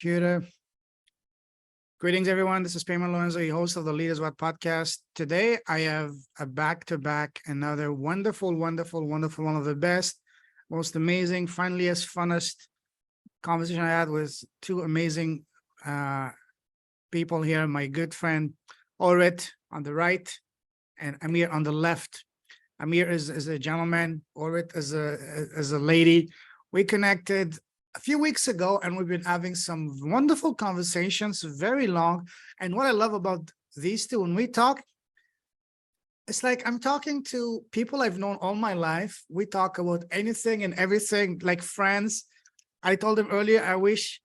computer. Greetings, everyone. This is Payman Lorenzo, your host of the Leaders What podcast. Today, I have a back-to-back, another wonderful, one of the best, most amazing, friendliest, funnest conversation I had with two amazing people here. My good friend, Orit on the right and Amir on the left. Amir is a gentleman, Orit is a lady. We connected a few weeks ago, and we've been having some wonderful conversations, very long. And what I love about these two, when we talk, it's like I'm talking to people I've known all my life. We talk about anything and everything, like friends. I told him earlier, I wish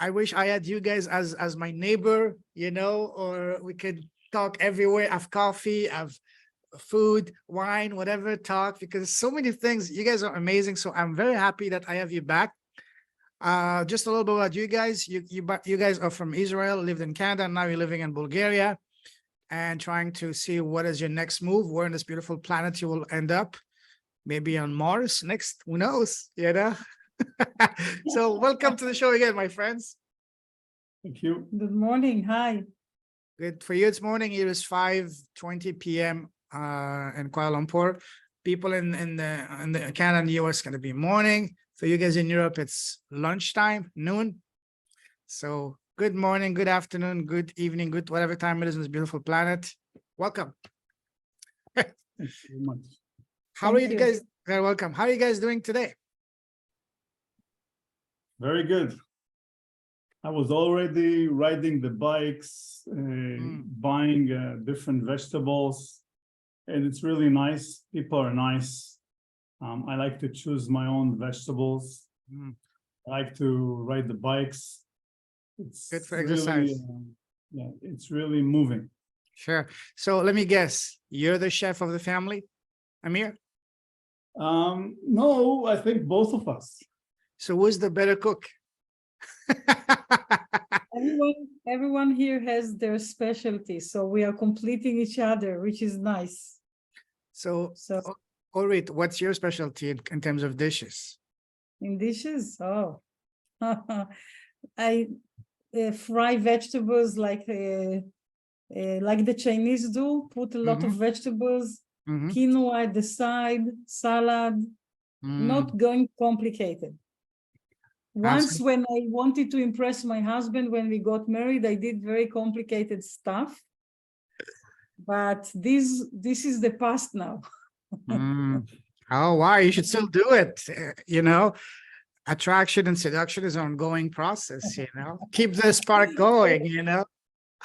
I had you guys as my neighbor, or we could talk everywhere, have coffee, have food, wine, whatever, talk, because so many things. You guys are amazing. So I'm very happy that I have you back. Just a little bit about you guys. You guys are from Israel, lived in Canada, and now you're living in Bulgaria and trying to see what is your next move, where in this beautiful planet you will end up. Maybe on Mars next, who knows, So welcome to the show again, my friends. Thank you. Good morning. Hi. Good for you. It's morning. Here is 5:20 p.m. In Kuala Lumpur. People in the Canada and the US going to be morning. For you guys in Europe, it's lunchtime, noon. So good morning, good afternoon, good evening, good whatever time it is on this beautiful planet. Welcome. Thank you very much. How are you guys? Very welcome. How are you guys doing today? Very good. I was already riding the bikes, buying different vegetables, and it's really nice. People are nice. I like to choose my own vegetables. I like to ride the bikes. It's good for really, exercise. It's really moving. Sure. So let me guess. You're the chef of the family, Amir? No, I think both of us. So who's the better cook? Everyone here has their specialty, so we are completing each other, which is nice. So Orit, what's your specialty in terms of dishes? In dishes, I fry vegetables like the Chinese do. Put a lot of vegetables, quinoa at the side, salad. Not going complicated. Once when I wanted to impress my husband when we got married, I did very complicated stuff. But this is the past now. Oh, wow. You should still do it. Attraction and seduction is an ongoing process, Keep the spark going,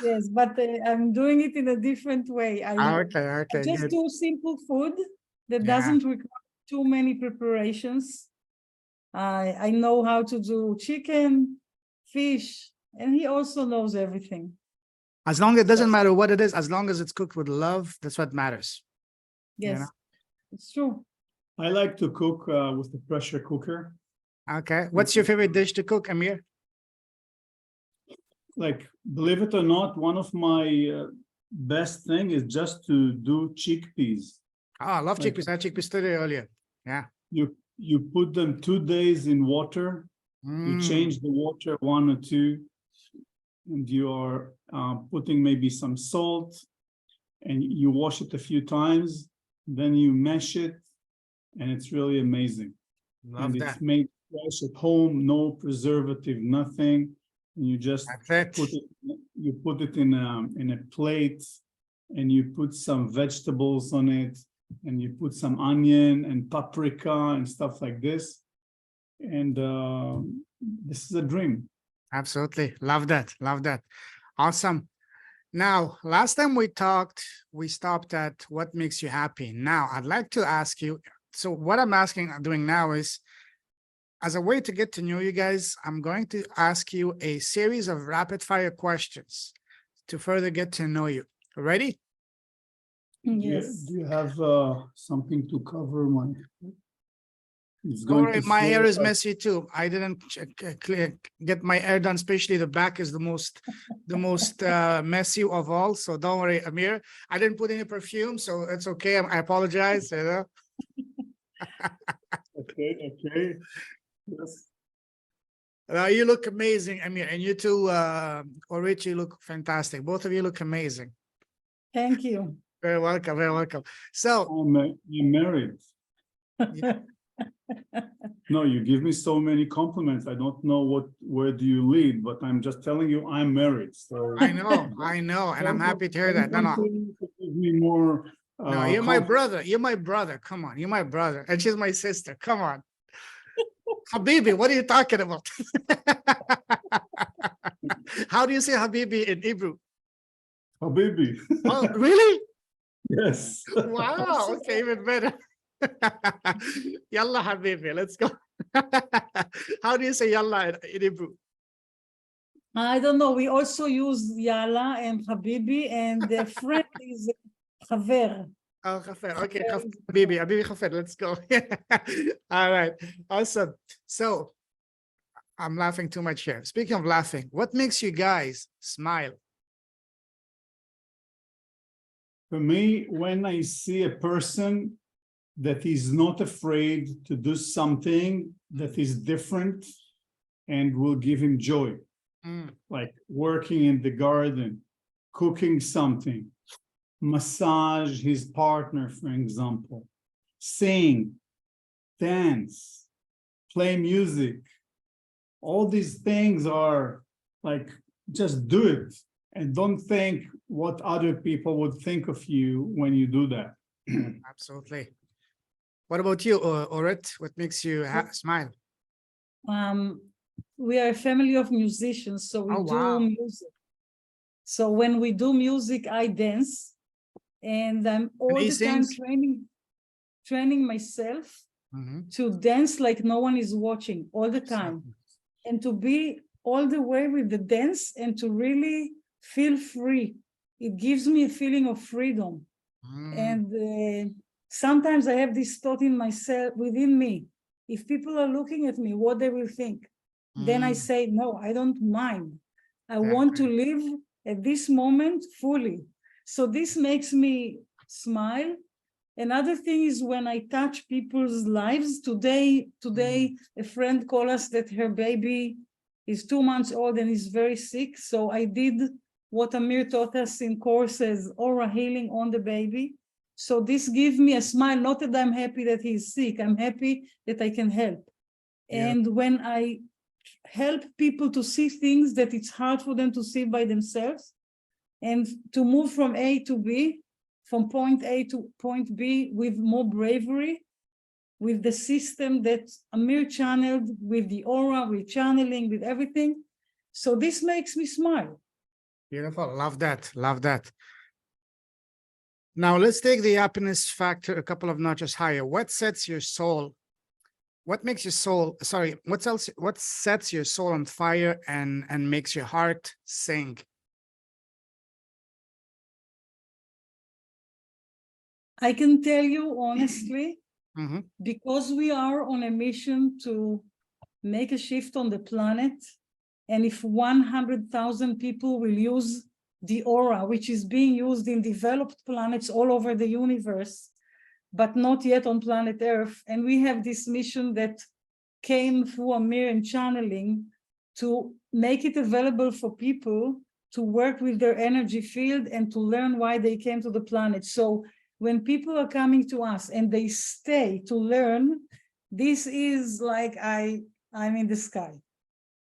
Yes, but I'm doing it in a different way. I just good. do simple food that doesn't require too many preparations. I know how to do chicken, fish, and he also knows everything. As long as it doesn't matter what it is, as long as it's cooked with love, that's what matters. Yes, it's true. I like to cook with the pressure cooker. Okay. What's your favorite dish to cook, Amir? Like, believe it or not, one of my best thing is just to do chickpeas. Oh, I love chickpeas. I had chickpeas today earlier. Yeah. You put them 2 days in water. You change the water 1 or 2, and you are putting maybe some salt, and you wash it a few times. Then you mash it, and it's really amazing. Love that. It's made fresh at home, no preservative, nothing. And you just put it in a plate, and you put some vegetables on it, and you put some onion and paprika and stuff like this. And this is a dream. Absolutely. Love that. Love that. Awesome. Now, last time we talked, we stopped at what makes you happy. Now, I'd like to ask you, so what I'm doing now is, as a way to get to know you guys, I'm going to ask you a series of rapid fire questions to further get to know you. Ready? Yes. Do you have something to cover my? My hair is messy too. I didn't get my hair done, especially the back is the most messy of all. So don't worry, Amir. I didn't put any perfume, so it's okay. I apologize. Okay. Yes. You look amazing, Amir, and you too, Orit, you look fantastic. Both of you look amazing. Thank you. Very welcome, very welcome. So, I'm married. yeah. No, you give me so many compliments. I don't know where do you lead, but I'm just telling you I'm married. So I know, and I'm happy to hear that. No, no. Give me more. No, you're my brother. You're my brother. Come on, you're my brother, and she's my sister. Come on, Habibi. What are you talking about? How do you say Habibi in Hebrew? Habibi. Oh, really? Yes. Wow. Okay, even better. Yalla Habibi. Let's go. How do you say Yalla in Hebrew? I don't know. We also use Yalla and Habibi, and the friend is Haver. Oh, Khafer. Okay, Habibi. Habibi Khafer. Let's go. All right. Awesome. So I'm laughing too much here. Speaking of laughing, what makes you guys smile? For me, when I see a person that is not afraid to do something that is different and will give him joy, like working in the garden, cooking something, massage his partner, for example, sing, dance, play music. All these things are like, just do it and don't think what other people would think of you when you do that. Absolutely. What about you, Orit? What makes you smile? We are a family of musicians, so we do music. So when we do music, I dance, and I'm all the time training myself to dance like no one is watching all the time, and to be all the way with the dance and to really feel free. It gives me a feeling of freedom. And sometimes I have this thought in myself, within me, if people are looking at me, what they will think. Then I say, no, I don't mind. I want to live at this moment fully. So this makes me smile. Another thing is when I touch people's lives. Today, a friend called us that her baby is 2 months old and is very sick. So I did what Amir taught us in courses, aura healing on the baby. So this gives me a smile, not that I'm happy that he's sick, I'm happy that I can help. And when I help people to see things that it's hard for them to see by themselves, and to move from A to B, from point A to point B with more bravery, with the system that Amir channeled, with the aura, with channeling, with everything. So this makes me smile. Beautiful. Love that. Love that. Now let's take the happiness factor a couple of notches higher. What sets your soul? What makes your soul, sorry, what sets your soul on fire and makes your heart sing? I can tell you honestly, because we are on a mission to make a shift on the planet, and if 100,000 people will use the aura, which is being used in developed planets all over the universe, but not yet on planet Earth, and we have this mission that came through Amir and channeling to make it available for people to work with their energy field and to learn why they came to the planet. So when people are coming to us and they stay to learn, this is like I'm in the sky.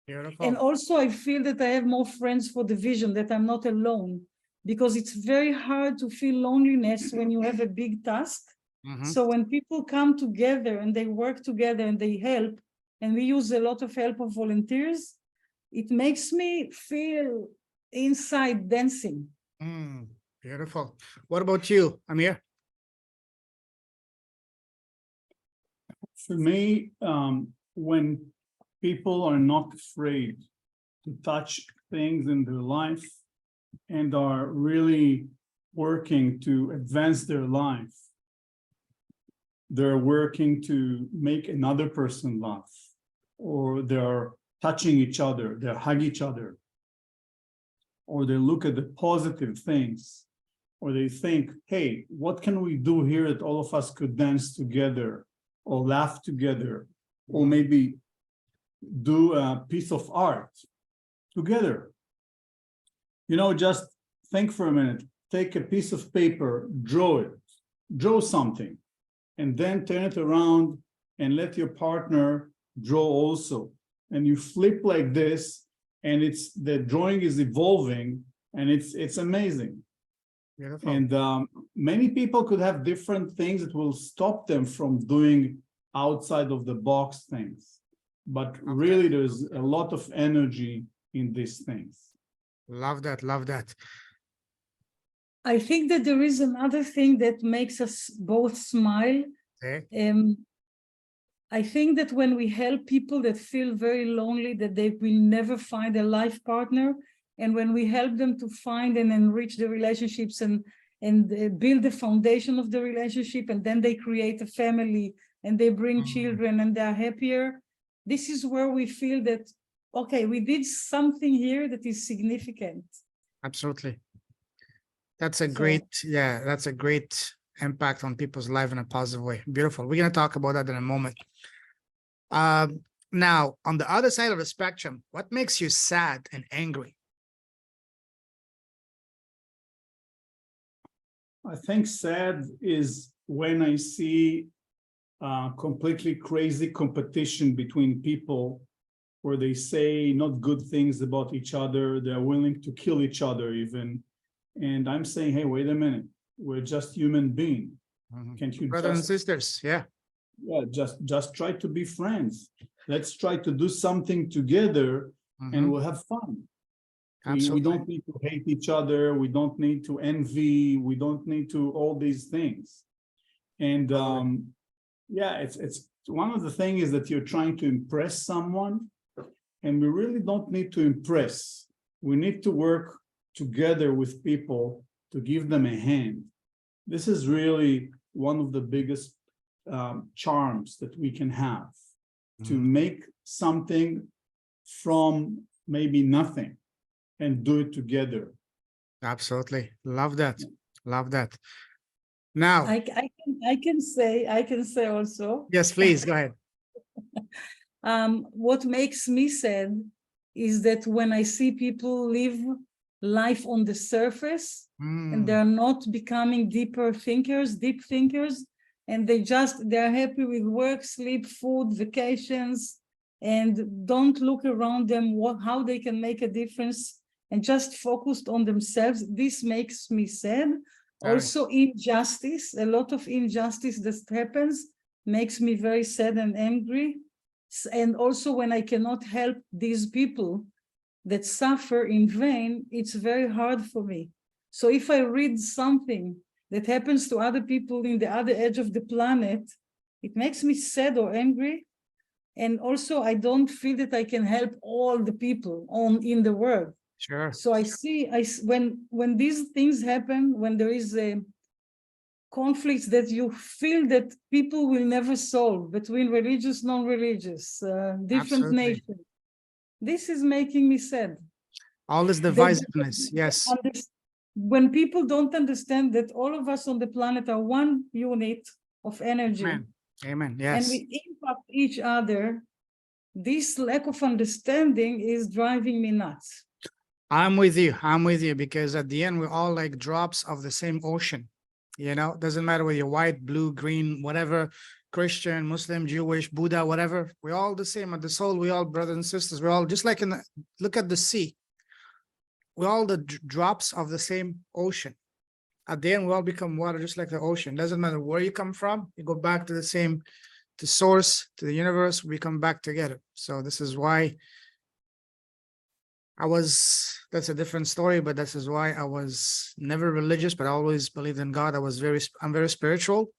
Beautiful. And also I feel that I have more friends for the vision, that I'm not alone, because it's very hard to feel loneliness when you have a big task. So when people come together and they work together and they help, and we use a lot of help of volunteers, it makes me feel inside dancing. Beautiful. What about you, Amir? For me, when people are not afraid to touch things in their life and are really working to advance their life, they're working to make another person laugh, or they're touching each other, they hug each other, or they look at the positive things, or they think, hey, what can we do here that all of us could dance together or laugh together, or maybe do a piece of art together. You know, just think for a minute, take a piece of paper, draw something, and then turn it around and let your partner draw also. And you flip like this, and the drawing is evolving, and it's amazing. Beautiful. And many people could have different things that will stop them from doing outside of the box things. But really, there's a lot of energy in these things. Love that. Love that. I think that there is another thing that makes us both smile. Okay. I think that when we help people that feel very lonely, that they will never find a life partner, and when we help them to find and enrich the relationships and build the foundation of the relationship, and then they create a family and they bring children and they're happier, this is where we feel that, okay, we did something here that is significant. Absolutely. That's a great, that's a great impact on people's life in a positive way. Beautiful. We're going to talk about that in a moment. Now, on the other side of the spectrum, what makes you sad and angry? I think sad is when I see completely crazy competition between people where they say not good things about each other. They're willing to kill each other even. And I'm saying, hey, wait a minute. We're just human beings. Can't you brothers and sisters? Yeah. Yeah, just try to be friends. Let's try to do something together and we'll have fun. We don't need to hate each other. We don't need to envy. We don't need to all these things. And yeah, it's one of the things is that you're trying to impress someone, and we really don't need to impress. We need to work together with people to give them a hand. This is really one of the biggest charms that we can have, to make something from maybe nothing and do it together. Absolutely. Love that. Love that. Now, I can say also. Yes, please go ahead. What makes me sad is that when I see people live life on the surface and they're not becoming deep thinkers, and they're happy with work, sleep, food, vacations, and don't look around them how they can make a difference and just focused on themselves. This makes me sad. Also, injustice, a lot of injustice that happens makes me very sad and angry. And also when I cannot help these people that suffer in vain, it's very hard for me. So if I read something that happens to other people in the other edge of the planet, it makes me sad or angry. And also I don't feel that I can help all the people in the world. Sure. So when these things happen, when there is a conflicts that you feel that people will never solve between religious, non-religious, different nations, this is making me sad. All this divisiveness, yes. When people don't understand that all of us on the planet are one unit of energy. Amen. Yes. And we impact each other, this lack of understanding is driving me nuts. I'm with you because at the end we're all like drops of the same ocean. You know, doesn't matter whether you're white, blue, green, whatever, Christian, Muslim, Jewish, Buddha, whatever. We're all the same at the soul. We're all brothers and sisters. We're all just like look at the sea. We're all the drops of the same ocean. At the end, we all become water, just like the ocean. Doesn't matter where you come from. You go back to the source, to the universe. We come back together. So this is why that's a different story, but this is why I was never religious, but I always believed in God. I'm very spiritual,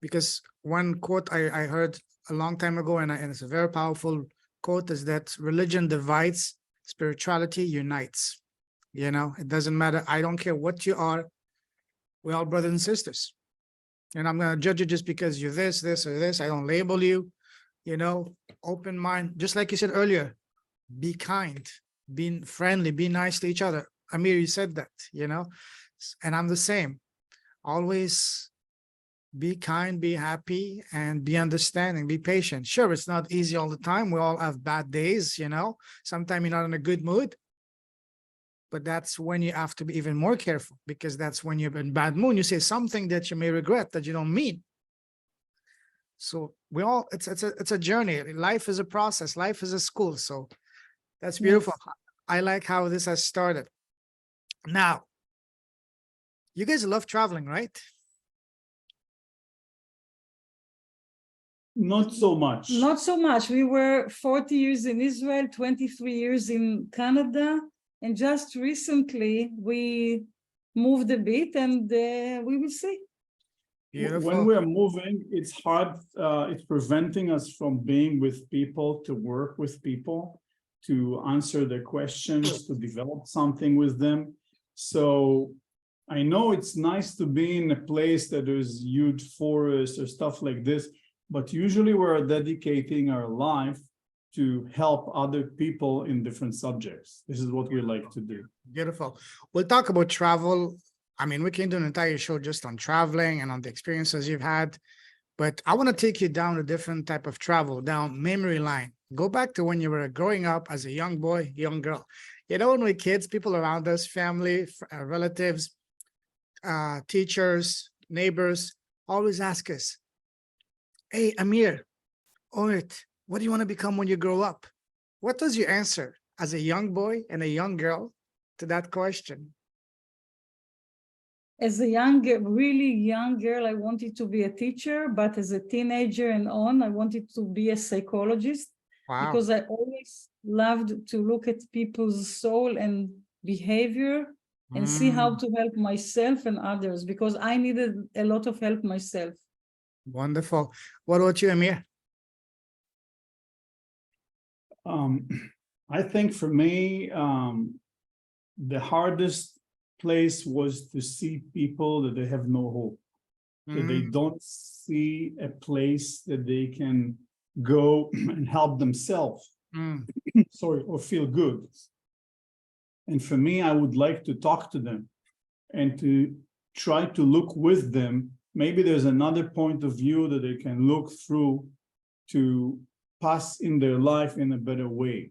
because one quote I heard a long time ago, and it's a very powerful quote, is that religion divides, spirituality unites. You know, it doesn't matter. I don't care what you are. We're all brothers and sisters. And I'm going to judge you just because you're this, or this. I don't label you, you know, open mind. Just like you said earlier, be kind, be friendly, be nice to each other. Amir, you said that, you know, and I'm the same. Always be kind, be happy, and be understanding, be patient. Sure, it's not easy all the time. We all have bad days, you know. Sometimes you're not in a good mood. But that's when you have to be even more careful, because that's when you're in bad mood. You say something that you may regret that you don't mean. So we all, it's a journey. Life is a process. Life is a school. So that's beautiful. Yes. I like how this has started. Now, you guys love traveling, right? Not so much. Not so much. We were 40 years in Israel, 23 years in Canada. And just recently we moved a bit, and we will see. Beautiful. When we are moving, it's hard. It's preventing us from being with people, to work with people, to answer their questions, to develop something with them. So I know it's nice to be in a place that there's huge forests or stuff like this, but usually we're dedicating our life to help other people in different subjects. This is what we like to do. Beautiful. We'll talk about travel. I mean, we can do an entire show just on traveling and on the experiences you've had, but I want to take you down a different type of travel, down memory lane. Go back to when you were growing up as a young boy, young girl. You know, when we're kids, people around us, family, relatives, teachers, neighbors, always ask us, hey, Amir, Orit, what do you want to become when you grow up? What was your answer as a young boy and a young girl to that question? As a really young girl, I wanted to be a teacher, but as a teenager and on, I wanted to be a psychologist. Wow. Because I always loved to look at people's soul and behavior and see how to help myself and others, because I needed a lot of help myself. Wonderful. What about you, Amir? I think for me, the hardest place was to see people that they have no hope, that they don't see a place that they can go and help themselves, sorry, or feel good. And for me, I would like to talk to them and to try to look with them. Maybe there's another point of view that they can look through to pass in their life in a better way,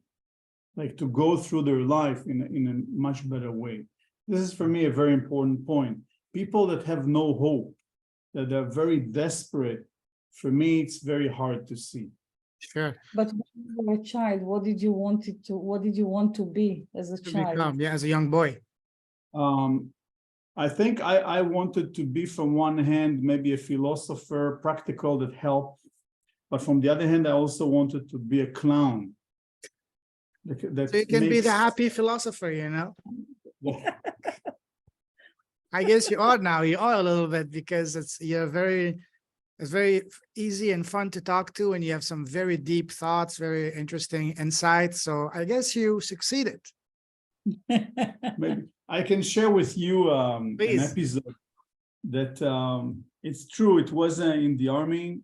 like to go through their life in a much better way. This is for me a very important point. People that have no hope, that are very desperate, for me, it's very hard to see. Sure. But when you were a child, what did you want to be as a child? Become, yeah, as a young boy. I think I wanted to be, from one hand, maybe a philosopher, practical, that helped. But from the other hand, I also wanted to be a clown. So you can be the happy philosopher, you know? I guess you are now. You are a little bit, because it's very easy and fun to talk to, and you have some very deep thoughts, very interesting insights. So I guess you succeeded. Maybe I can share with you an episode that it's true. It was in the army,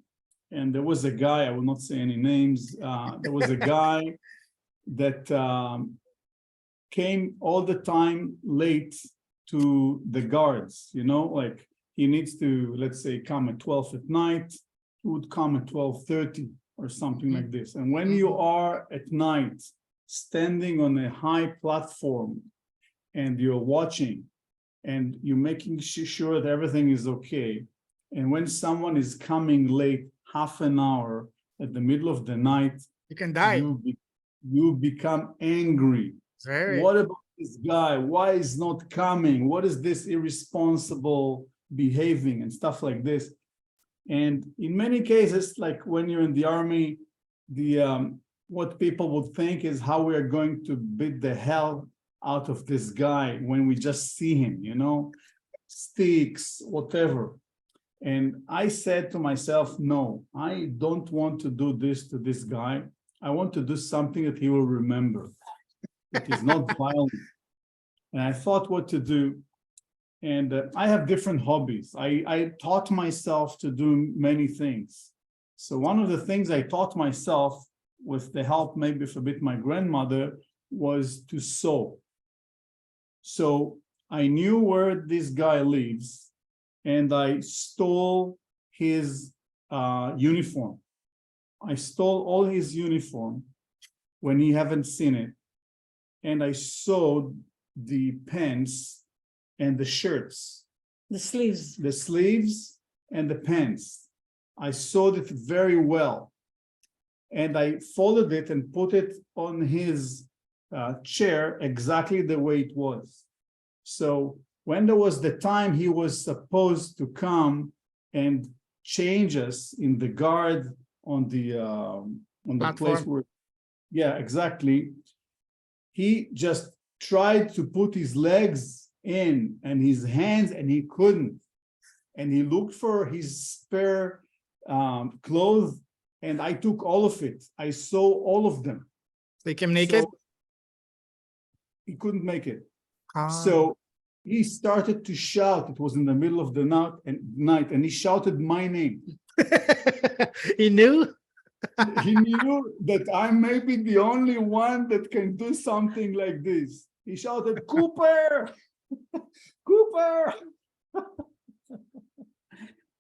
and there was a guy, I will not say any names. There was a guy that came all the time late to the guards, you know, like he needs to, let's say, come at 12 at night, he would come at 12:30 or something like this. And when you are at night standing on a high platform and you're watching and you're making sure that everything is okay, and when someone is coming late half an hour at the middle of the night, you can die. You become angry. What about this guy? Why is not coming? What is this irresponsible behaving and stuff like this? And in many cases, like when you're in the army, what people would think is how we are going to beat the hell out of this guy when we just see him, you know, sticks, whatever. And I said to myself, no, I don't want to do this to this guy. I want to do something that he will remember. It is not violent. And I thought what to do. And I have different hobbies. I taught myself to do many things. So one of the things I taught myself, with the help maybe of a bit my grandmother, was to sew. So I knew where this guy lives, and I stole his uniform. I stole all his uniform when he haven't seen it. And I sewed the pants and the shirts. The sleeves. The sleeves and the pants. I sewed it very well. And I folded it and put it on his chair exactly the way it was. So when there was the time he was supposed to come and change us in the guard on the place where, yeah, exactly. He just tried to put his legs in and his hands, and he couldn't. And he looked for his spare clothes, and I took all of it. I saw all of them. They came naked? So he couldn't make it. So he started to shout. It was in the middle of the night, and he shouted my name. He knew? He knew that I may be the only one that can do something like this. He shouted, Cooper! Cooper!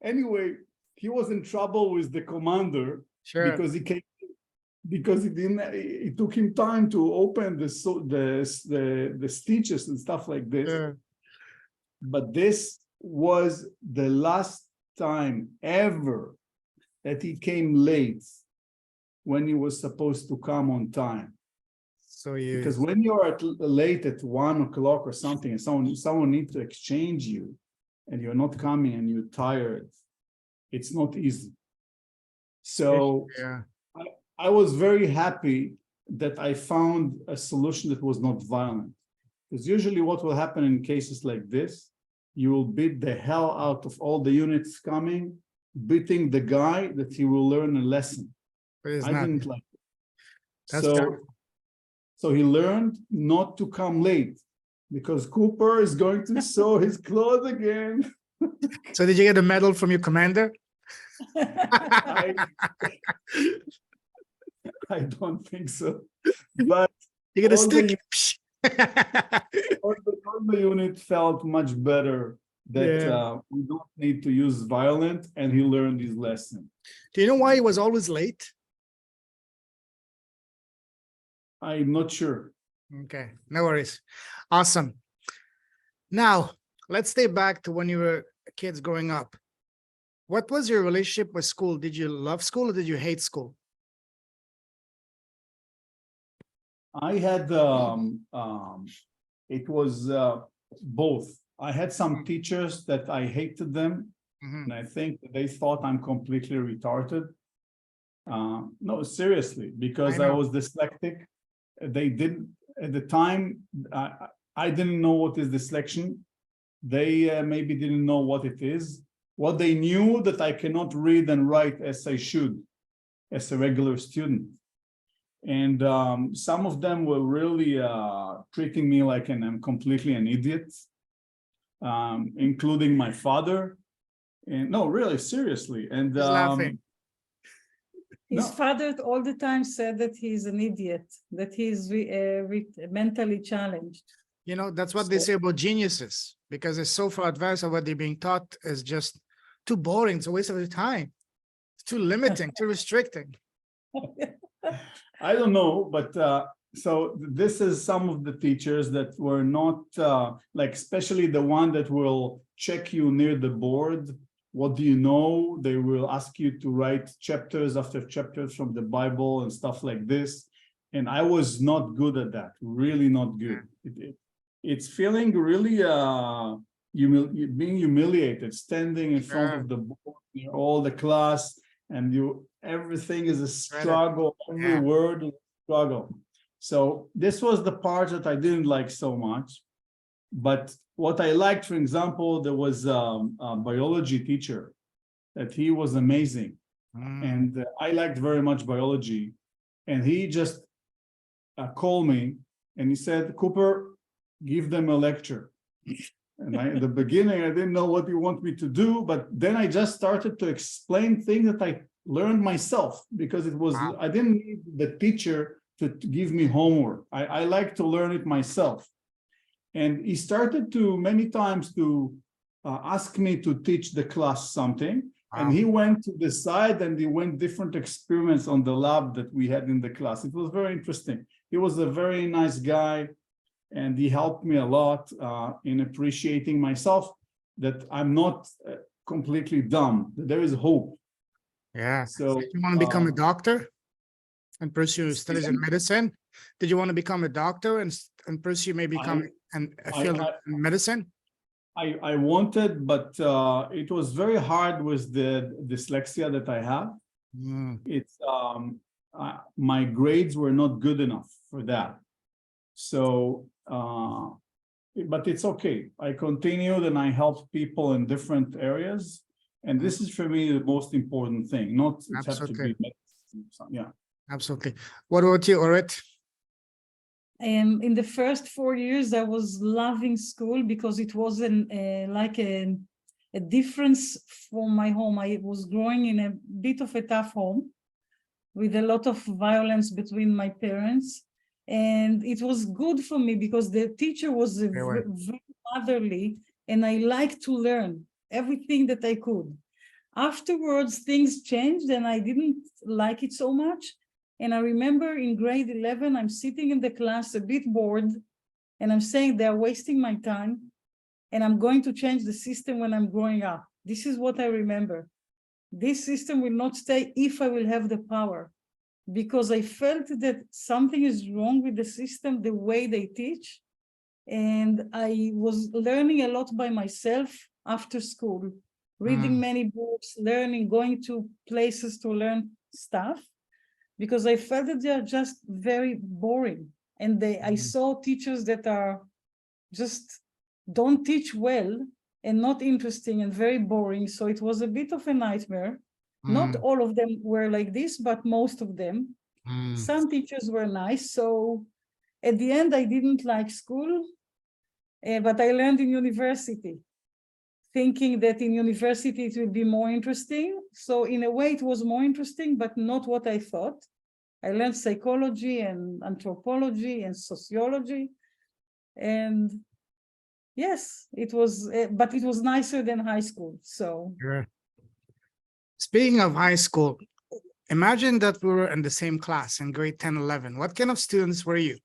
Anyway, he was in trouble with the commander. Sure. Because it took him time to open the stitches and stuff like this. Sure. But this was the last time ever that he came late when he was supposed to come on time. So you, because when you're late at 1 o'clock or something, and someone needs to exchange you, and you're not coming and you're tired, it's not easy. So yeah. I was very happy that I found a solution that was not violent. Because usually what will happen in cases like this, you will beat the hell out of all the units coming, beating the guy that he will learn a lesson. I didn't like it. So he learned not to come late, because Cooper is going to sew his clothes again. So did you get a medal from your commander? I don't think so. But you get a stick. All the unit felt much better that we don't need to use violence, and he learned his lesson. Do you know why he was always late? I'm not sure. Okay, no worries. Awesome. Now, let's stay back to when you were kids growing up. What was your relationship with school? Did you love school or did you hate school? I had, it was both. I had some teachers that I hated them, and I think they thought I'm completely retarded. No, seriously, because I was dyslexic. They didn't, at the time, I didn't know what is dyslexia. They maybe didn't know what it is. What they knew, that I cannot read and write as I should, as a regular student. And some of them were really treating me like I'm completely an idiot, including my father. And no, really, seriously. And he's laughing. His father all the time said that he's an idiot, that he's mentally challenged. You know, that's what they say about geniuses, because they're so far advanced of what they're being taught is just too boring. It's a waste of their time. It's too limiting, too restricting. I don't know, but so this is some of the teachers that were not like, especially the one that will check you near the board. What do you know? They will ask you to write chapters after chapters from the Bible and stuff like this. And I was not good at that, really not good. It's feeling really being humiliated, standing in front of the board, all the class, and everything is a struggle, every word is a struggle. So this was the part that I didn't like so much. But what I liked, for example, there was a biology teacher that he was amazing. And I liked very much biology. And he just called me and he said, Cooper, give them a lecture. And at the beginning, I didn't know what he wanted me to do, but then I just started to explain things that I learned myself, because it was, I didn't need the teacher to give me homework. I like to learn it myself. And he started to many times to ask me to teach the class something. And he went to the side and he went different experiments on the lab that we had in the class. It was very interesting. He was a very nice guy, and he helped me a lot in appreciating myself, that I'm not completely dumb, that there is hope. Yeah. So did you want to become a doctor and pursue studies in medicine? Did you want to become a doctor and pursue maybe become a field in medicine? I wanted, but it was very hard with the dyslexia that I have. It's my grades were not good enough for that. So, but it's okay. I continued and I helped people in different areas. And this is for me the most important thing, not it has to be medicine. Yeah. Absolutely. What about you, Orit? In the first 4 years, I was loving school because it wasn't like a difference from my home. I was growing in a bit of a tough home with a lot of violence between my parents. And it was good for me because the teacher was very motherly, and I liked to learn everything that I could. Afterwards, things changed and I didn't like it so much. And I remember in grade 11, I'm sitting in the class a bit bored, and I'm saying they're wasting my time, and I'm going to change the system when I'm growing up. This is what I remember. This system will not stay if I will have the power, because I felt that something is wrong with the system, the way they teach. And I was learning a lot by myself after school, reading many books, learning, going to places to learn stuff, because I felt that they are just very boring. And I saw teachers that are just don't teach well and not interesting and very boring. So it was a bit of a nightmare. Not all of them were like this, but most of them. Some teachers were nice. So at the end, I didn't like school, but I learned in university, thinking that in university it would be more interesting. So in a way it was more interesting, but not what I thought. I learned psychology and anthropology and sociology. And yes, it was, but it was nicer than high school. So. Sure. Speaking of high school, imagine that we were in the same class in grade 10, 11. What kind of students were you?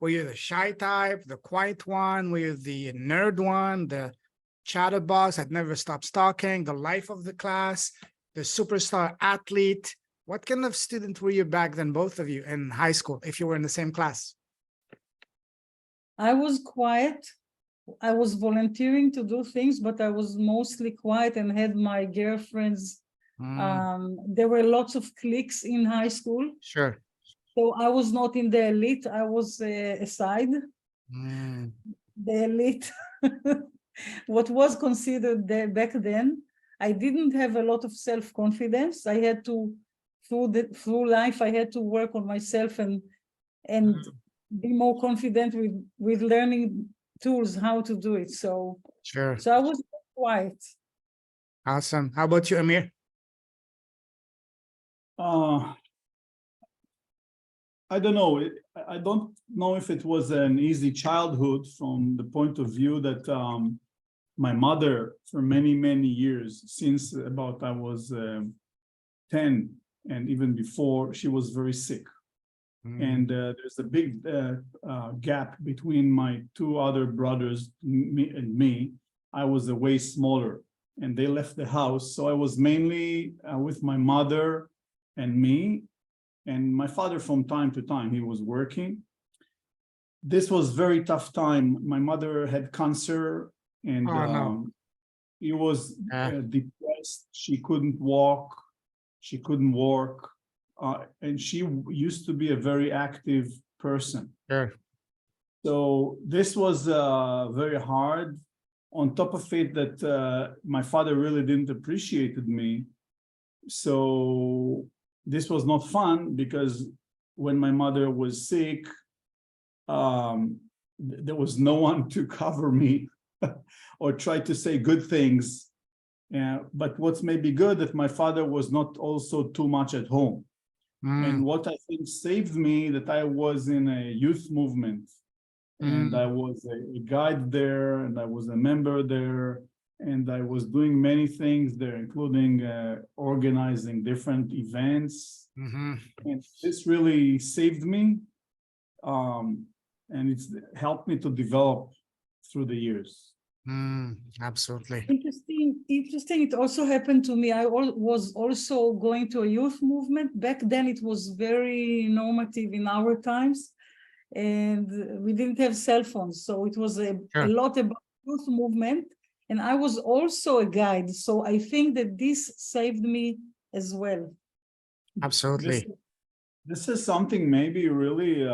Were you the shy type, the quiet one? Were you the nerd one, the chatterbox that never stops talking, the life of the class, the superstar athlete? What kind of student were you back then, both of you, in high school, if you were in the same class? I was quiet. I was volunteering to do things, but I was mostly quiet and had my girlfriends. There were lots of cliques in high school. Sure. So I was not in the elite. I was aside. The elite, what was considered back then. I didn't have a lot of self-confidence. I had to, through life, I had to work on myself and be more confident with learning tools, how to do it. So, sure. So I was quiet. Awesome. How about you, Amir? I don't know. I don't know if it was an easy childhood from the point of view that my mother, for many, many years, since about I was 10 and even before, she was very sick. And there's a big gap between my two other brothers and me. I was way smaller, and they left the house. So I was mainly with my mother and me, and my father from time to time, he was working. This was very tough time. My mother had cancer, and he was depressed. She couldn't walk. She couldn't work. And she used to be a very active person. Sure. So this was very hard. On top of it, that my father really didn't appreciate me. So this was not fun, because when my mother was sick, there was no one to cover me or try to say good things. But what's maybe good that my father was not also too much at home. And what I think saved me, that I was in a youth movement, and I was a guide there, and I was a member there, and I was doing many things there, including organizing different events. And this really saved me, and it's helped me to develop through the years. Absolutely. Interesting. It also happened to me. I was also going to a youth movement. Back then, it was very normative in our times, and we didn't have cell phones. So it was a lot about youth movement. And I was also a guide. So I think that this saved me as well. Absolutely. This is something maybe really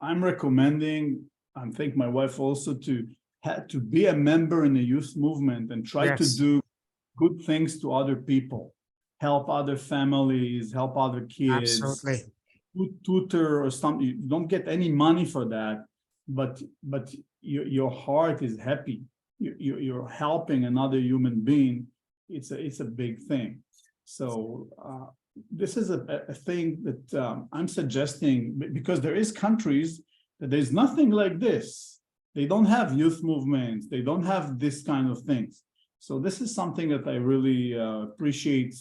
I'm recommending, I think my wife also, to be a member in a youth movement and try to do good things to other people, help other families, help other kids. Absolutely. Tutor or something. You don't get any money for that, but your heart is happy. You're helping another human being. It's a big thing. So this is a thing that I'm suggesting, because there is countries that there's nothing like this. They don't have youth movements. They don't have this kind of things. So this is something that I really appreciate,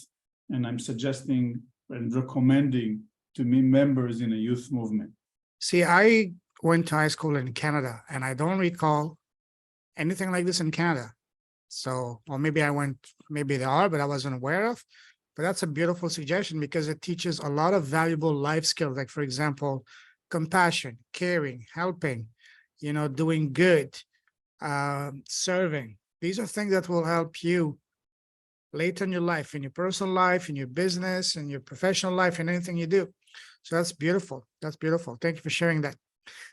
and I'm suggesting and recommending to me members in a youth movement. See, I went to high school in Canada, and I don't recall anything like this in Canada. So, or maybe I went, maybe there are, but I wasn't aware of. But that's a beautiful suggestion, because it teaches a lot of valuable life skills, like, for example, compassion, caring, helping, doing good, serving. These are things that will help you later in your life, in your personal life, in your business, in your professional life, in anything you do. So that's beautiful. That's beautiful. Thank you for sharing that.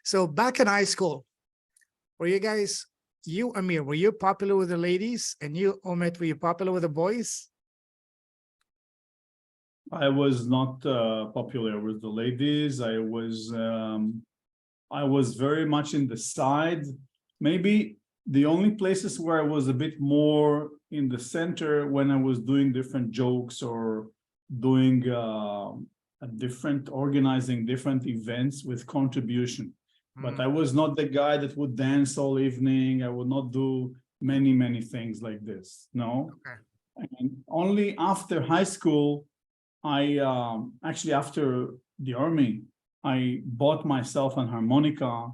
So back in high school, were you guys, you, Amir, were you popular with the ladies? And you, Omet, were you popular with the boys? I was not popular with the ladies. I was very much in the side. Maybe the only places where I was a bit more in the center when I was doing different jokes or doing organizing different events with contribution. But I was not the guy that would dance all evening. I would not do many things like this. No. Okay. And only after high school, actually after the army, I bought myself an harmonica,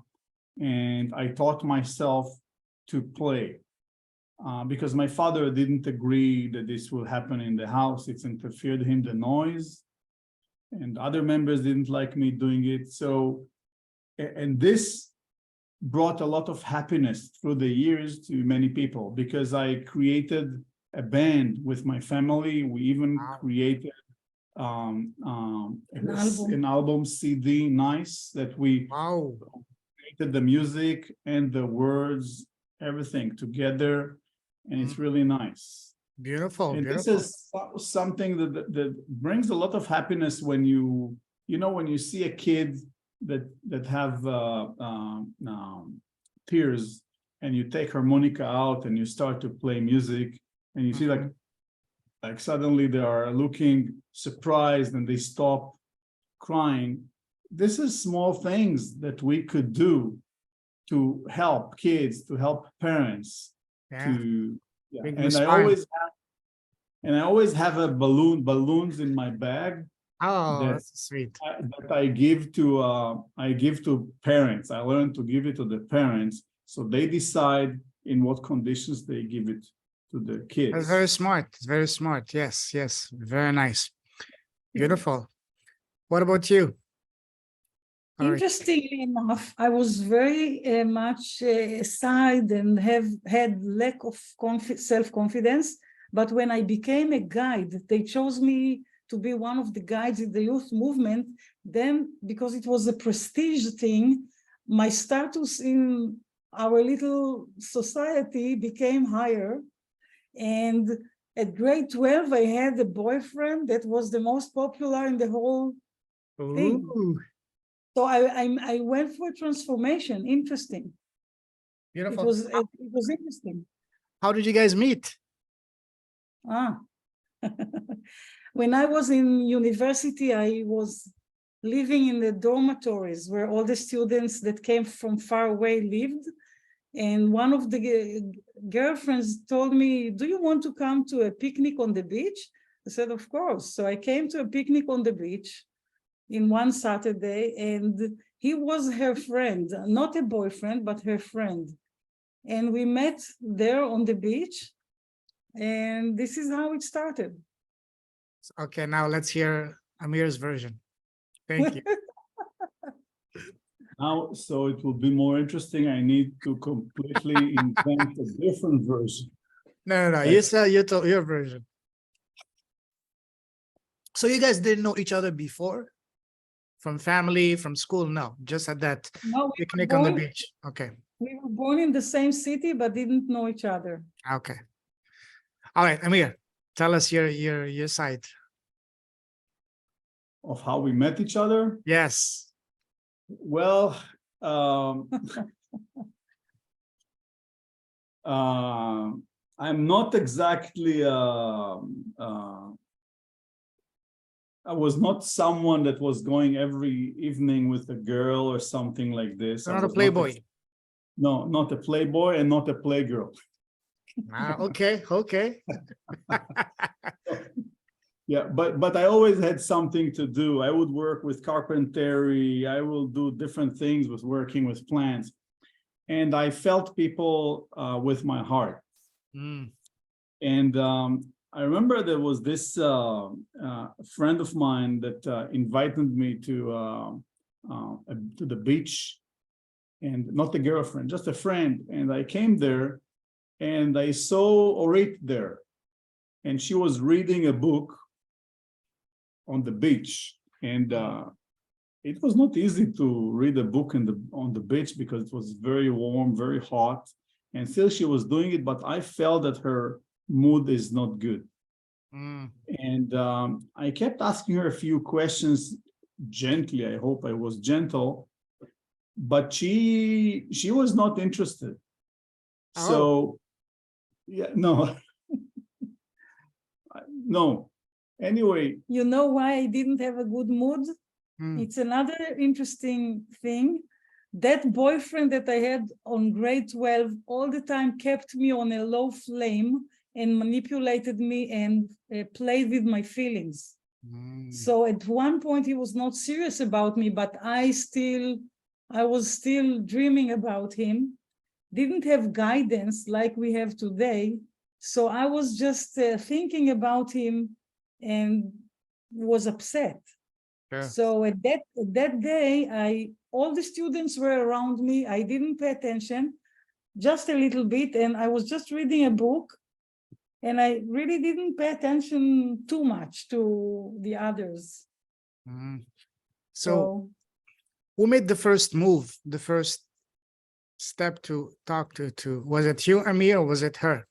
and I taught myself to play because my father didn't agree that this will happen in the house. It's interfered him, the noise, and other members didn't like me doing it. So, and this brought a lot of happiness through the years to many people, because I created a band with my family. We even created an album CD, nice, that we created the music and the words, everything together, and it's really nice. Beautiful. And beautiful. This is something that brings a lot of happiness when when you see a kid that have tears, and you take harmonica out and you start to play music, and you see like suddenly they are looking surprised and they stop crying. This is small things that we could do to help kids, to help parents. And I always have a balloons in my bag. Oh, that's sweet. That I give to parents. I learned to give it to the parents, so they decide in what conditions they give it to the kids. That's very smart. It's very smart. Yes. Very nice. Beautiful. What about you? Interestingly enough, I was very much aside and had lack of self-confidence. But when I became a guide, they chose me to be one of the guides in the youth movement. Then, because it was a prestige thing, my status in our little society became higher. And at grade 12, I had a boyfriend that was the most popular in the whole thing. So I went for a transformation. Interesting. Beautiful. It was interesting. How did you guys meet? When I was in university, I was living in the dormitories where all the students that came from far away lived. And one of the girlfriends told me, do you want to come to a picnic on the beach? I said, of course. So I came to a picnic on the beach in one Saturday, and he was her friend, not a boyfriend, but her friend. And we met there on the beach, and this is how it started. Okay, now let's hear Amir's version. Thank you. Now, so it will be more interesting. I need to completely invent a different version. No. You said you told your version. So you guys didn't know each other before? From family, from school? No, just at that picnic on the beach. Okay. We were born in the same city, but didn't know each other. Okay. All right, Amir, tell us your side. Of how we met each other? Yes. Well, I'm not exactly I was not someone that was going every evening with a girl or something like this. You're not a playboy. No, not a playboy and not a playgirl. Okay. Yeah, but I always had something to do. I would work with carpentry. I will do different things with working with plants. And I felt people with my heart. And I remember there was this friend of mine that invited me to the beach, and not a girlfriend, just a friend. And I came there and I saw Orit there, and she was reading a book on the beach. And it was not easy to read a book on the beach because it was very warm, very hot, and still she was doing it, but I felt that her mood is not good. And I kept asking her a few questions gently. I hope I was gentle, but she was not interested. So yeah, no. No. Anyway. You know why I didn't have a good mood? It's another interesting thing. That boyfriend that I had on grade 12 all the time kept me on a low flame and manipulated me and played with my feelings. So at one point he was not serious about me, but I was still dreaming about him. Didn't have guidance like we have today. So I was just thinking about him and was upset. Yeah. So at that day, all the students were around me. I didn't pay attention, just a little bit, and I was just reading a book, and I really didn't pay attention too much to the others. So who made the first move, the first step to talk to? Was it you, Amir, or was it her?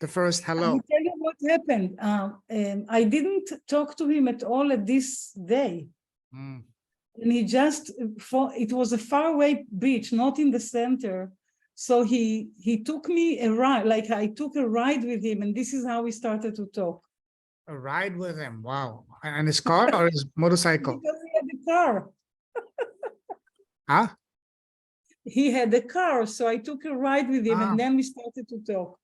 The first hello. I'll tell you what happened. I didn't talk to him at all at this day. And he just, it was a faraway beach, not in the center. So he took me a ride, like I took a ride with him, and this is how we started to talk. A ride with him, wow. And his car or his motorcycle? Because he had a car. Huh? He had a car, so I took a ride with him, and then we started to talk.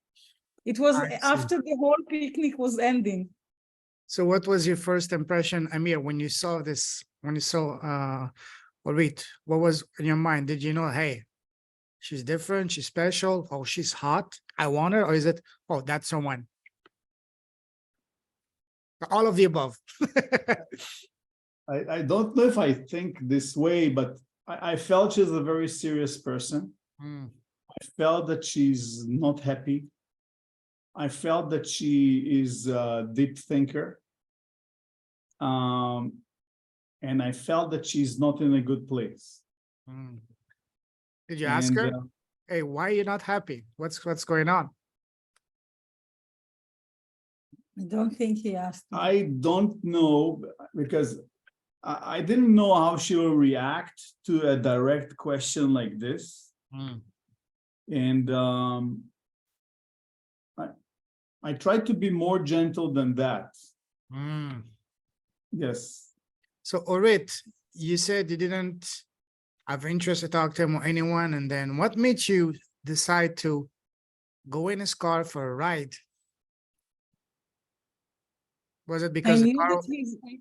It was after the whole picnic was ending. So what was your first impression, Amir, when you saw this, when you saw Orit? What was in your mind? Did you know, hey, she's different, she's special, oh, she's hot, I want her? Or is it, oh, that's someone? All of the above. I don't know if I think this way, but I felt she's a very serious person. I felt that she's not happy. I felt that she is a deep thinker. And I felt that she's not in a good place. Did you ask her, hey, why are you not happy? What's going on? I don't think he asked me. I don't know, because I didn't know how she will react to a direct question like this. And I tried to be more gentle than that. Yes. So Orit, you said you didn't have interest to talk to him or anyone, and then what made you decide to go in his car for a ride? Was it because the car?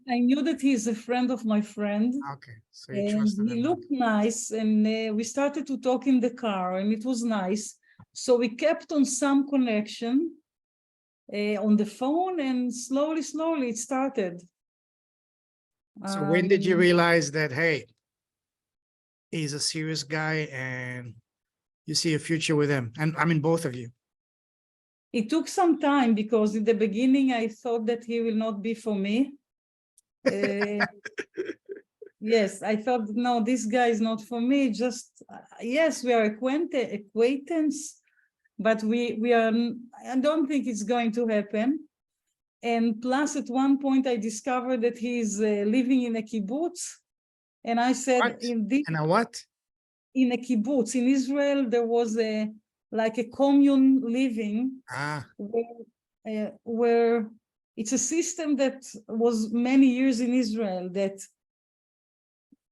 I knew that he's a friend of my friend. Okay, so you And trusted he him. looked nice, and we started to talk in the car, and it was nice. So we kept on some connection on the phone, and slowly it started. So when did you realize that, hey, he's a serious guy and you see a future with him? And I mean, both of you. It took some time, because in the beginning I thought that he will not be for me. Yes, I thought, no, this guy is not for me. Just, yes, we are acquaintance, but we are, I don't think it's going to happen. And plus, at one point, I discovered that he's living in a kibbutz. And I said, What? In a what? In a kibbutz. In Israel, there was like a commune living where it's a system that was many years in Israel, that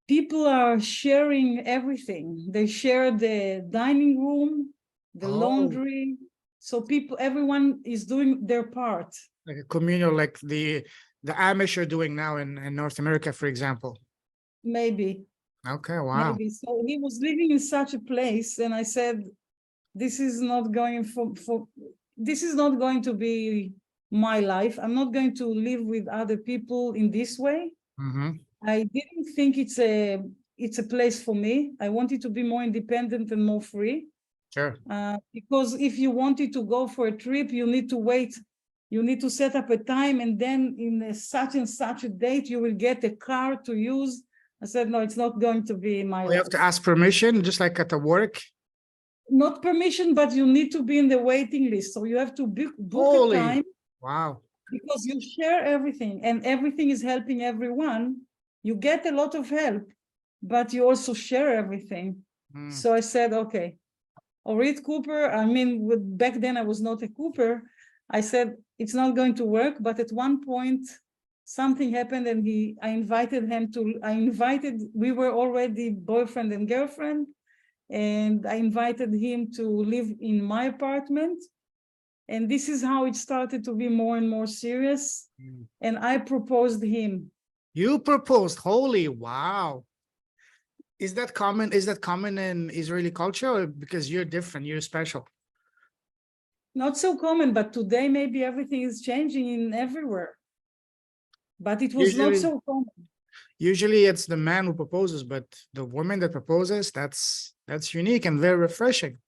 people are sharing everything. They share the dining room, the laundry. So everyone is doing their part. Like a communal, like the Amish are doing now in North America, for example. Maybe. Okay, wow. Maybe. So he was living in such a place, and I said, this is not going this is not going to be my life. I'm not going to live with other people in this way. I didn't think it's a place for me. I wanted to be more independent and more free. Sure. Because if you wanted to go for a trip, you need to wait. You need to set up a time, and then in such and such a date, you will get a car to use. I said, no, it's not going to be my life. You have to ask permission, just like at the work? Not permission, but you need to be in the waiting list. So you have to book a time. Wow. Because you share everything, and everything is helping everyone. You get a lot of help, but you also share everything. So I said, okay, Orit Cooper, I mean, back then I was not a Cooper. I said, it's not going to work. But at one point, something happened, and I invited him we were already boyfriend and girlfriend, and I invited him to live in my apartment. And this is how it started to be more and more serious. And I proposed him. You proposed? Holy wow. Is that common? Is that common in Israeli culture, or because you're different, you're special? Not so common, but today maybe everything is changing in everywhere. But it was not so common. Usually it's the man who proposes, but the woman that proposes, that's unique and very refreshing.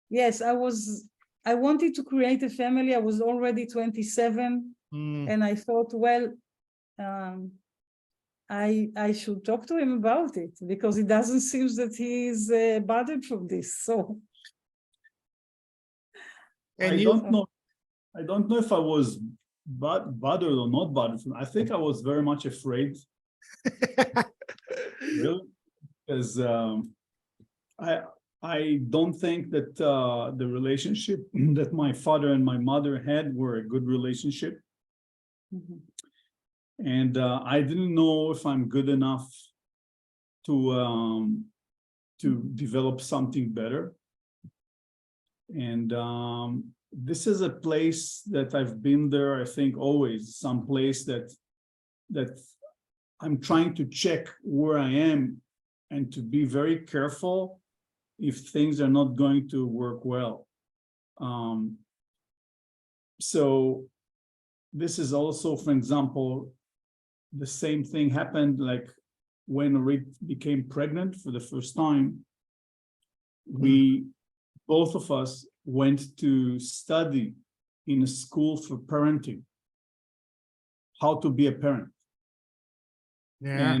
Yes, I wanted to create a family. I was already 27, and I thought, well, I should talk to him about it, because it doesn't seem that he is bothered from this. So, and I don't know if I was bothered or not bothered. I think I was very much afraid. Really, because I don't think that the relationship that my father and my mother had were a good relationship. And I didn't know if I'm good enough to develop something better. And this is a place that I've been there, I think, always, some place that I'm trying to check where I am and to be very careful if things are not going to work well. So this is also, for example, the same thing happened like when Orit became pregnant for the first time. Both of us went to study in a school for parenting, how to be a parent. Yeah.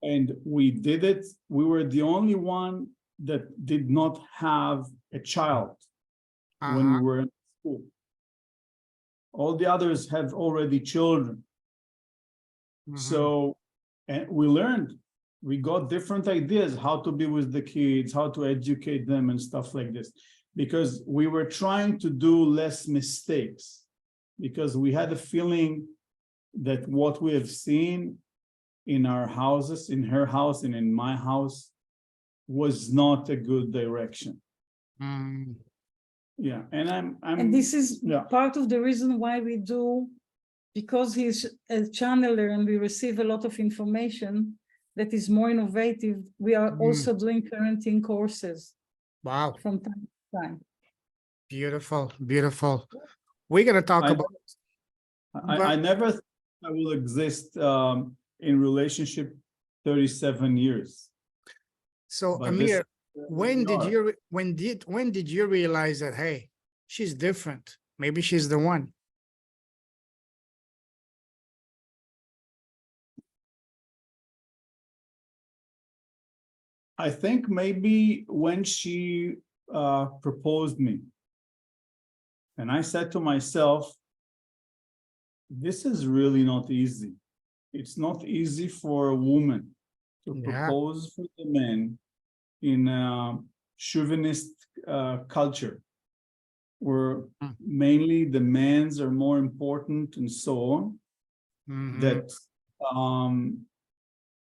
And we did it. We were the only one that did not have a child when we were in school. All the others have already children. So, and we learned, we got different ideas how to be with the kids, how to educate them and stuff like this, because we were trying to do less mistakes, because we had a feeling that what we have seen in our houses, in her house and in my house, was not a good direction. Mm. Yeah, and And this is yeah. part of the reason why we do, because he's a channeler and we receive a lot of information that is more innovative. We are also doing parenting courses. Wow. From time to time. Beautiful, beautiful. We're going to talk about. I never thought I will exist in relationship 37 years. So But Amir, this, when did you realize that, hey, she's different? Maybe she's the one. I think maybe when she proposed me, and I said to myself, this is really not easy. It's not easy for a woman to propose for the man in a chauvinist culture, where mainly the men's are more important and so on. That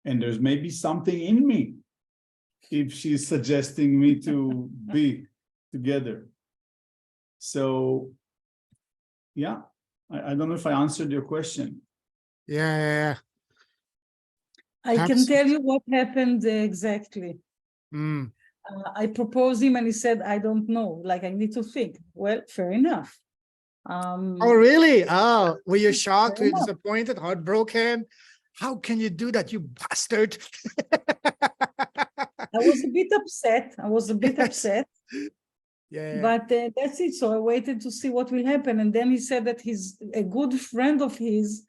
and there's maybe something in me if she's suggesting me to be together. So yeah, I don't know if I answered your question. Yeah. I can tell you what happened exactly. I proposed him and he said, I don't know, like I need to think. Well, fair enough. Oh, really? Oh, were you shocked? Were you disappointed? Heartbroken? How can you do that, you bastard? I was a bit upset. Yeah. But that's it. So I waited to see what will happen. And then he said that a good friend of his,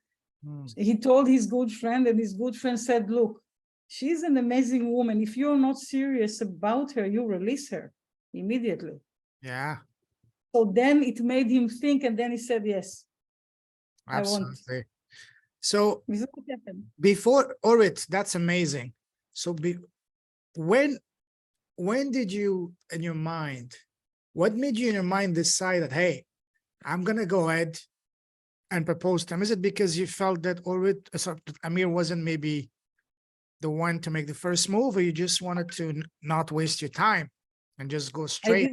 he told his good friend, and his good friend said, look, she's an amazing woman. If you're not serious about her, you release her immediately. Yeah. So then it made him think, and then he said, yes. Absolutely. So this is what happened. Before Orit, that's amazing. So when did you, in your mind, what made you in your mind decide that, hey, I'm going to go ahead and propose to him? Is it because you felt that Amir wasn't maybe the one to make the first move, or you just wanted to not waste your time and just go straight?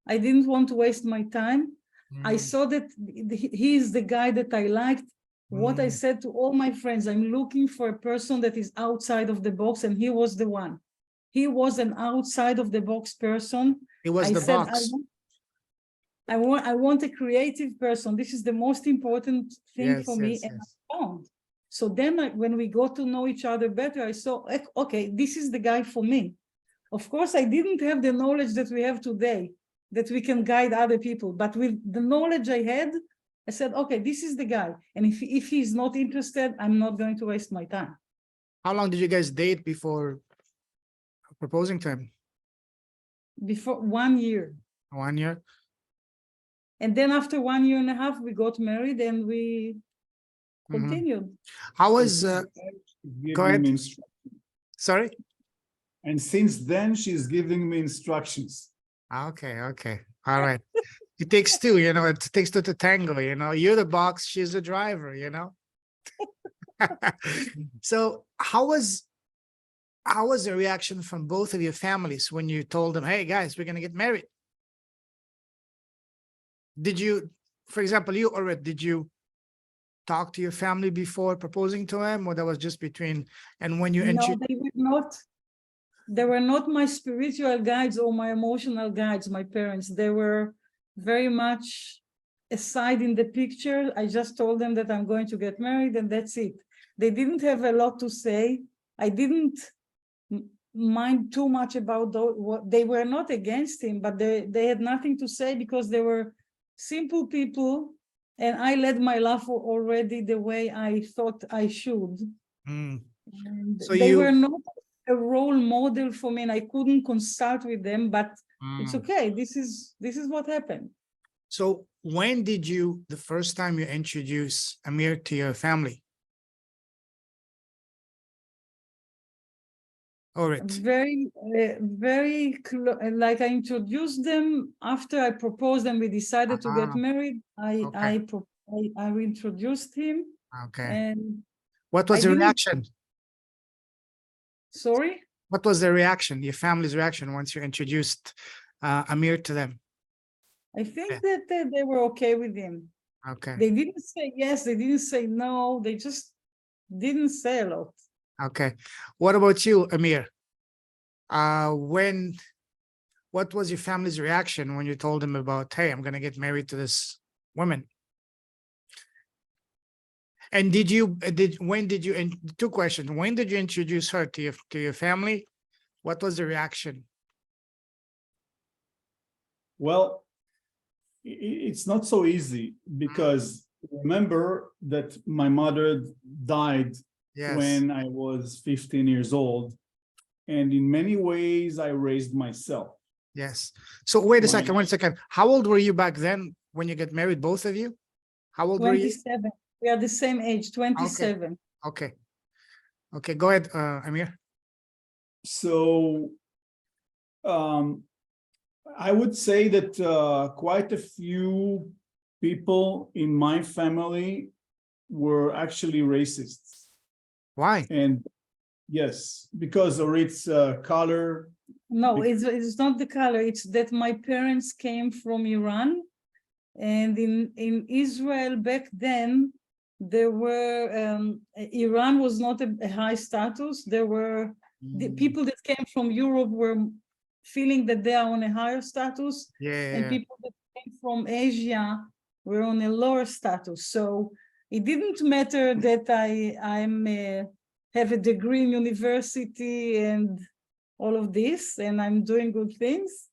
I didn't want to waste my time. I saw that he is the guy that I liked. What I said to all my friends, I'm looking for a person that is outside of the box, and he was the one. He was an outside of the box person. He was the box. I want a creative person. This is the most important thing for me. And I found. So then when we got to know each other better, I saw, okay, this is the guy for me. Of course, I didn't have the knowledge that we have today, that we can guide other people. But with the knowledge I had, I said, okay, this is the guy. And if he's not interested, I'm not going to waste my time. How long did you guys date before proposing to him? Before 1 year. 1 year? And then after 1 year and a half, we got married and we continued. How was, go ahead. Sorry? And since then, she's giving me instructions. Okay. All right. It takes two, it takes two to tango, you're the box, she's the driver, So how was the reaction from both of your families when you told them, hey guys, we're going to get married? Did you, for example, you already, did you talk to your family before proposing to him, or that was just between, and when you No, they were not. They were not my spiritual guides or my emotional guides, my parents. They were very much aside in the picture. I just told them that I'm going to get married and that's it. They didn't have a lot to say. I didn't mind too much about what they were not against him, but they had nothing to say because they were simple people, and I led my life already the way I thought I should. So they were not a role model for me, and I couldn't consult with them, but it's okay. This is what happened. So when did you, the first time you introduce Amir to your family? Orit. Very like I introduced them after I proposed and we decided to get married. I introduced him. Okay. And what was the reaction? Sorry? What was the reaction, your family's reaction, once you introduced Amir to them? I think Yeah. that they were okay with him. Okay. They didn't say yes, they didn't say no, they just didn't say a lot. Okay. What about you, Amir? What was your family's reaction when you told them about, hey, I'm gonna get married to this woman? And two questions. When did you introduce her to your family? What was the reaction? Well, it's not so easy because remember that my mother died when I was 15 years old. And in many ways, I raised myself. Yes. So wait a second, 1 second. How old were you back then when you get married, both of you? How old were you? 27. We are the same age, 27. Okay. Okay, go ahead, Amir. So I would say that quite a few people in my family were actually racists. Why? And yes, because Orit's color. No, it's not the color. It's that my parents came from Iran, and in Israel back then, there were Iran was not a high status. There were the people that came from Europe were feeling that they are on a higher status, and people that came from Asia were on a lower status. So it didn't matter that I'm have a degree in university and all of this, and I'm doing good things.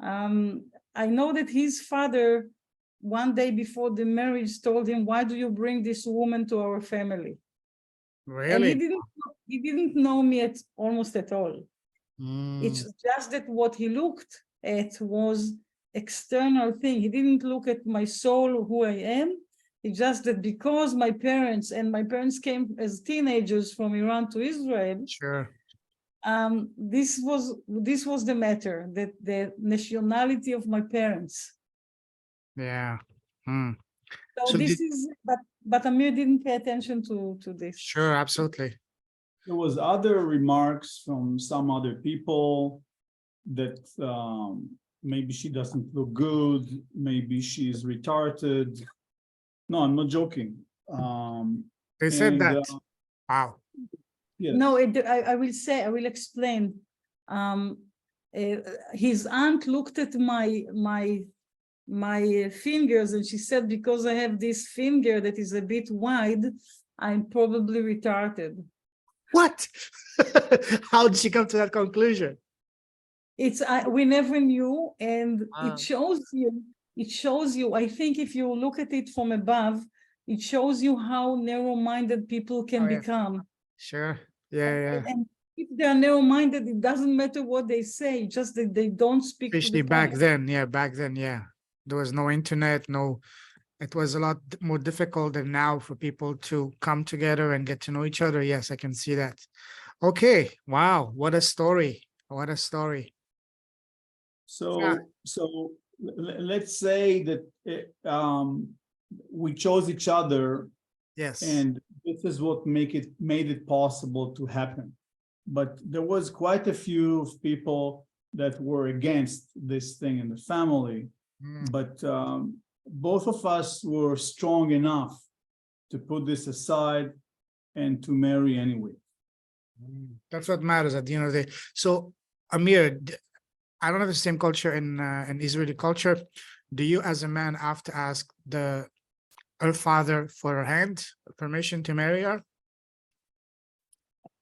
I know that his father, one day before the marriage, told him, "Why do you bring this woman to our family?" Really? And he didn't know me almost at all. It's just that what he looked at was external thing. He didn't look at my soul, who I am. It's just that because my parents came as teenagers from Iran to Israel. Sure. This was the matter, that the nationality of my parents. Yeah. So this is, but Amir didn't pay attention to this. Sure, absolutely. There was other remarks from some other people that maybe she doesn't look good, maybe she's retarded. No, I'm not joking. They said that. Wow. Yes. No, I will explain. His aunt looked at my fingers and she said, because I have this finger that is a bit wide, I'm probably retarded. What? How did she come to that conclusion? We never knew, and it shows you, I think if you look at it from above, it shows you how narrow-minded people can become. Sure. Yeah. And if they are narrow-minded, it doesn't matter what they say, just that they don't speak. Especially back then. Yeah, back then. Yeah. There was no internet, it was a lot more difficult than now for people to come together and get to know each other. Yes, I can see that. Okay. Wow. What a story. What a story. So let's say that we chose each other. Yes. And this is what made it possible to happen. But there was quite a few people that were against this thing in the family. But both of us were strong enough to put this aside and to marry anyway. That's what matters at the end of the day. So, Amir, I don't have the same culture in Israeli culture. Do you, as a man, have to ask her father for her hand, permission to marry her?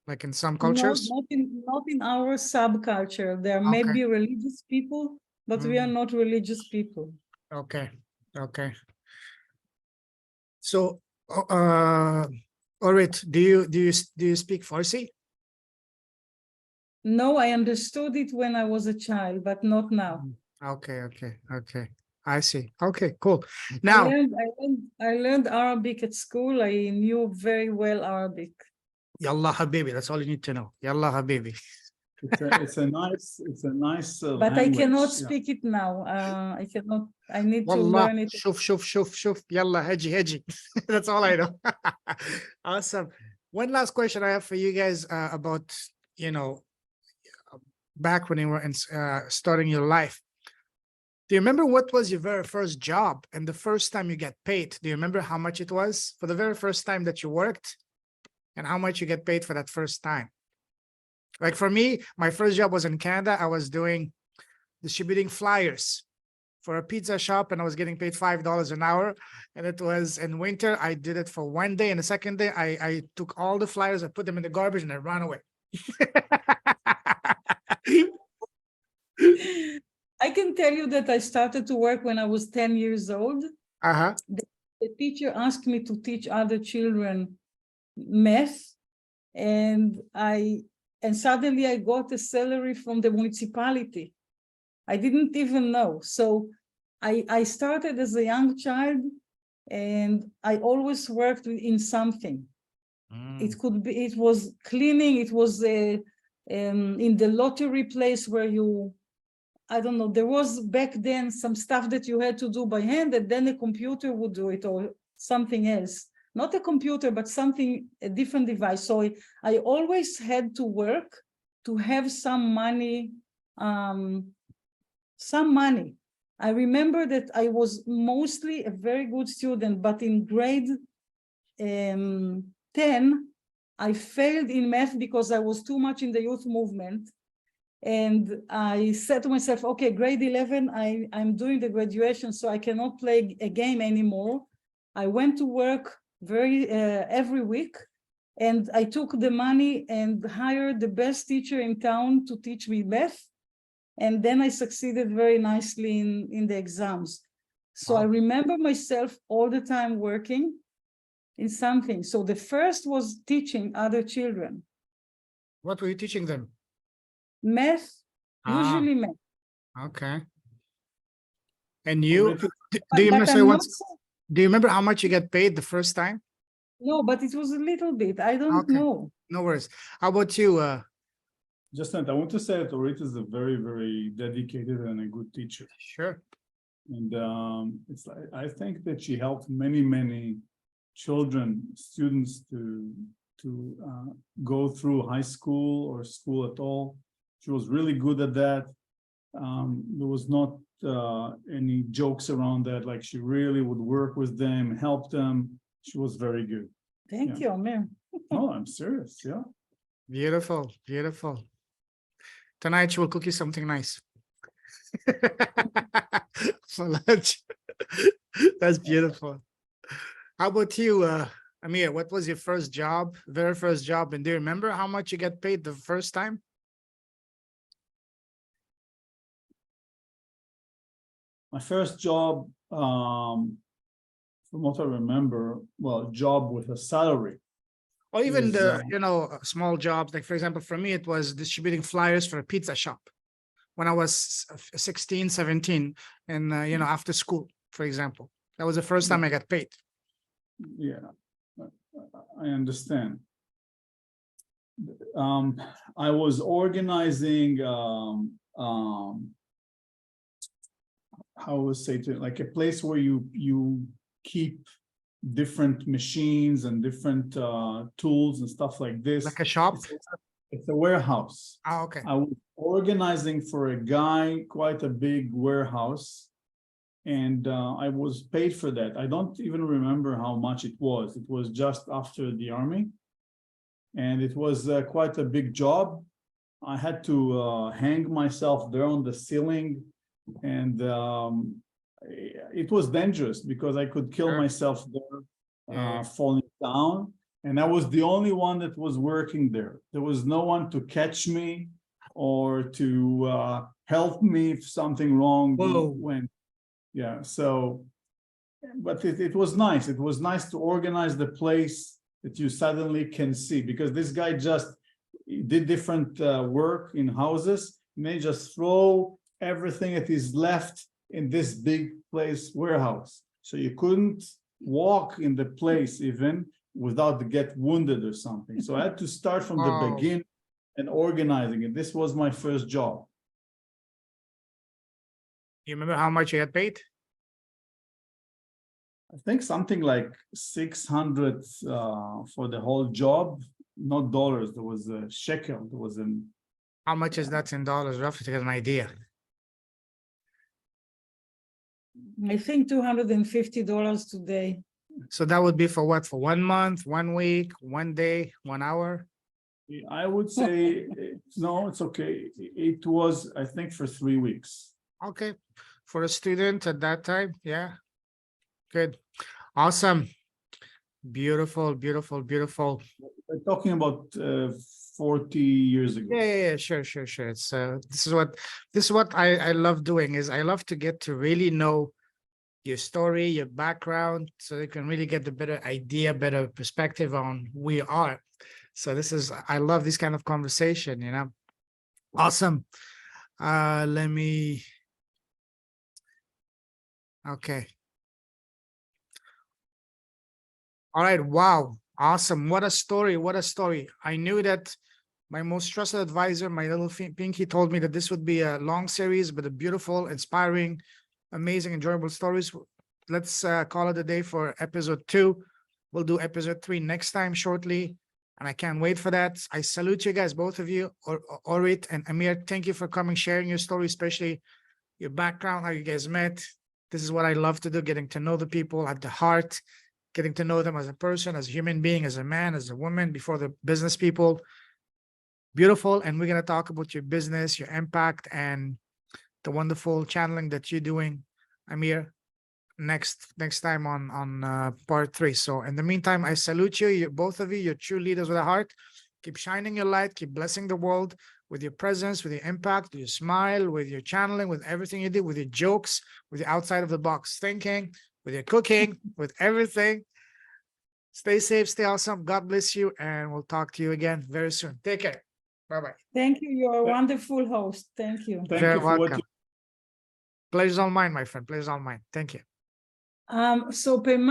Like in some cultures? Not in our subculture. There may be religious people, but we are not religious people. Okay. So, Orit, do you speak Farsi? No, I understood it when I was a child, but not now. Okay. I see. Okay, cool. Now, I learned Arabic at school. I knew very well Arabic. Yallah Habibi, that's all you need to know. Yallah Habibi. It's a nice but language. I cannot speak it now. I cannot. I need to learn it. Shuf. Yalla, heji. That's all I know. Awesome. One last question I have for you guys about, back when you were starting your life. Do you remember what was your very first job and the first time you get paid? Do you remember how much it was for the very first time that you worked and how much you get paid for that first time? Like for me, my first job was in Canada. I was distributing flyers for a pizza shop and I was getting paid $5 an hour. And it was in winter. I did it for one day. And the second day, I took all the flyers, I put them in the garbage and I ran away. I can tell you that I started to work when I was 10 years old. Uh-huh. The teacher asked me to teach other children math, and suddenly I got a salary from the municipality. I didn't even know. So I started as a young child, and I always worked in something. It was cleaning, it was in the lottery place where I don't know, there was back then some stuff that you had to do by hand, and then a computer would do it or something else. Not a computer, but a different device. So I always had to work to have some money. I remember that I was mostly a very good student, but in grade 10, I failed in math because I was too much in the youth movement. And I said to myself, okay, grade 11, I'm doing the graduation, so I cannot play a game anymore. I went to work every week, and I took the money and hired the best teacher in town to teach me math. And then I succeeded very nicely in the exams. So I remember myself all the time working in something. So the first was teaching other children. What were you teaching them? Math, usually math. Okay. And you, do you remember how much you get paid the first time? No, but it was a little bit. I don't know. No worries. How about you? Just I want to say that Orit is a very, very dedicated and a good teacher. Sure. And it's like, I think that she helped many, many children, students to go through high school or school at all. She was really good at that. There was not any jokes around that. Like she really would work with them, help them. She was very good. Thank you, Amir. No, I'm serious. Yeah. Beautiful, beautiful. Tonight she will cook you something nice for lunch. That's beautiful. How about you, Amir? What was your first job, very first job? And do you remember how much you get paid the first time? My first job, from what I remember, well, job with a salary. Or even small jobs. Like, for example, for me, it was distributing flyers for a pizza shop when I was 16, 17, and, after school, for example. That was the first time I got paid. Yeah, I understand. I was organizing, how would I say it, like a place where you keep different machines and different tools and stuff like this. Like a shop? It's a warehouse. Oh, okay. I was organizing for a guy, quite a big warehouse, and I was paid for that. I don't even remember how much it was. It was just after the army, and it was quite a big job. I had to hang myself there on the ceiling, and it was dangerous because I could kill myself there, falling down. And I was the only one that was working there. There was no one to catch me or to help me if something wrong went. Yeah, so, but it was nice. It was nice to organize the place that you suddenly can see, because this guy just did different work in houses, and they just throw everything that is left in this big place warehouse. So you couldn't walk in the place even without to get wounded or something. So I had to start from the beginning and organizing it. This was my first job. You remember how much you had paid? I think something like 600 for the whole job, not dollars. There was a shekel. There was an. How much is that in dollars, roughly, to get an idea? I think $250 today. So that would be for what? For 1 month, 1 week, 1 day, 1 hour? I would say, no, it's okay. It was, I think, for 3 weeks. Okay. For a student at that time. Yeah. Good. Awesome. Beautiful, beautiful, beautiful. We're talking about 40 years ago. Yeah. Sure. It's this is what I love doing is I love to get to really know your story, your background, so you can really get the better idea, better perspective on who you are. So I love this kind of conversation, you know. Awesome. Okay. All right. Wow. Awesome. What a story. What a story. I knew that my most trusted advisor, my little Pinky, told me that this would be a long series, but a beautiful, inspiring, amazing, enjoyable stories. Let's call it a day for episode 2. We'll do episode 3 next time shortly. And I can't wait for that. I salute you guys, both of you, Orit and Amir. Thank you for coming, sharing your story, especially your background, how you guys met. This is what I love to do, getting to know the people at the heart, getting to know them as a person, as a human being, as a man, as a woman, before the business people. Beautiful. And we're going to talk about your business, your impact, and the wonderful channeling that you're doing, Amir, next time on part 3. So in the meantime, I salute you, both of you. You're true leaders with a heart. Keep shining your light, keep blessing the world with your presence, with your impact, with your smile, with your channeling, with everything you do, with your jokes, with your outside of the box thinking, with your cooking, with everything. Stay safe, stay awesome. God bless you, and we'll talk to you again very soon. Take care. Bye-bye. Thank you. You're a wonderful host. Thank you. Thank you for what you. Pleasure's all mine, my friend. Pleasure's all mine. Thank you. So